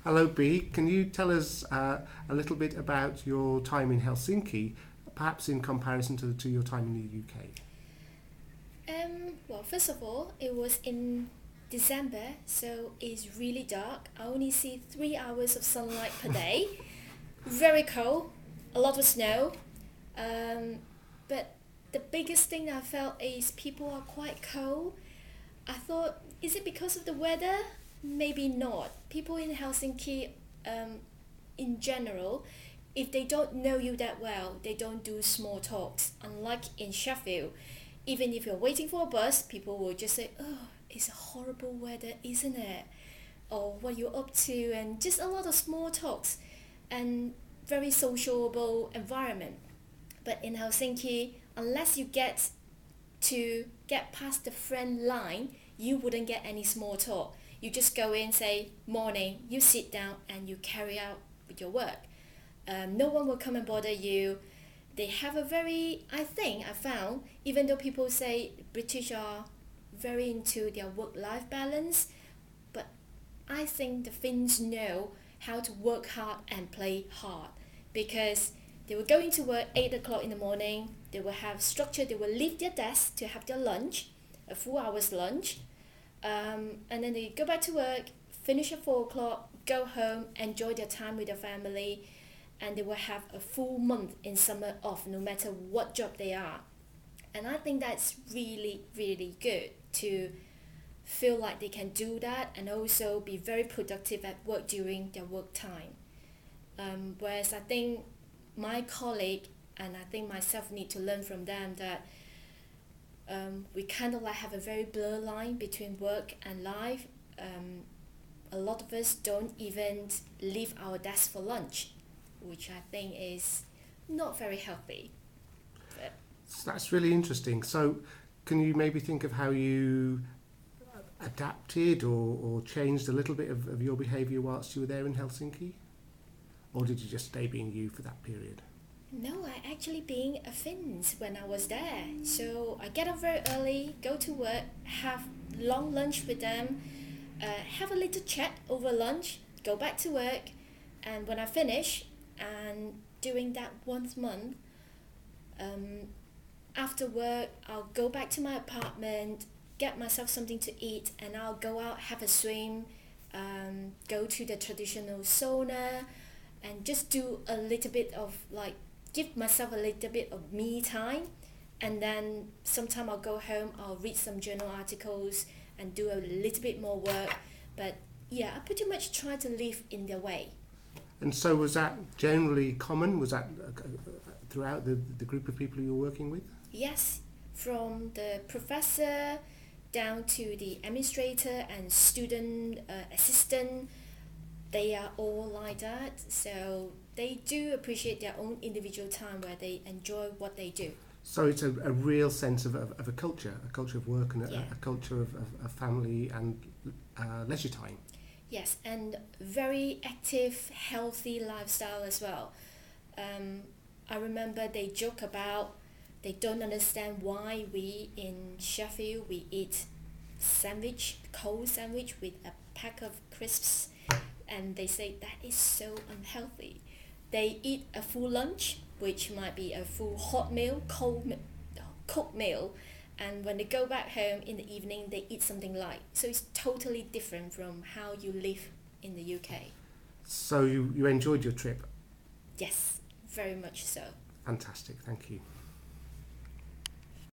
Hello, B. Can you tell us a little bit about your time in Helsinki, perhaps in comparison to your time in the UK? Well, first of all, it was in December, so it's really dark. I only see 3 hours of sunlight per day. Very cold, a lot of snow. But the biggest thing I felt is people are quite cold. I thought, is it because of the weather? Maybe not. People in Helsinki, in general, if they don't know you that well, they don't do small talks. Unlike in Sheffield, even if you're waiting for a bus, people will just say, "Oh, it's a horrible weather, isn't it?" Or what you're up to, and just a lot of small talks, and very sociable environment. But in Helsinki, unless you get past the friend line, you wouldn't get any small talk. You just go in, say morning, you sit down, and you carry out with your work. No one will come and bother you. They have a very, I think, I found, even though people say British are very into their work-life balance, but I think the Finns know how to work hard and play hard because they will go into work 8 o'clock in the morning, they will have structure, they will leave their desk to have their lunch, a full hour's lunch, and then they go back to work, finish at 4 o'clock, go home, enjoy their time with their family, and they will have a full month in summer off no matter what job they are. And I think that's really, really good to feel like they can do that and also be very productive at work during their work time. Whereas I think my colleague and I think myself need to learn from them that we kind of like have a very blur line between work and life. A lot of us don't even leave our desk for lunch, which I think is not very healthy. But So that's really interesting. So, can you maybe think of how you adapted or changed a little bit of your behaviour whilst you were there in Helsinki? Or did you just stay being you for that period? no, I actually being a Finns when I was there. So I get up very early, go to work, have long lunch with them, have a little chat over lunch, go back to work, and when I finish, and during that 1 month, um, after work, I'll go back to my apartment, get myself something to eat, and I'll go out, have a swim, go to the traditional sauna, and just do a little bit of like, give myself a little bit of me time. And then sometime I'll go home, I'll read some journal articles and do a little bit more work. But yeah, I pretty much try to live in their way. And so, was that generally common? Was that throughout the group of people you were working with? Yes, from the professor down to the administrator and student assistant, they are all like that. So they do appreciate their own individual time where they enjoy what they do. So it's a real sense of a culture of work and Yeah. a culture of family and leisure time. Yes, and very active, healthy lifestyle as well. I remember they joke about they don't understand why we in Sheffield we eat sandwich, cold sandwich with a pack of crisps, and they say that is so unhealthy. They eat a full lunch, which might be a full hot meal, cooked meal, and when they go back home in the evening, they eat something light. So it's totally different from how you live in the UK. So you enjoyed your trip. Yes, very much so. Fantastic, thank you.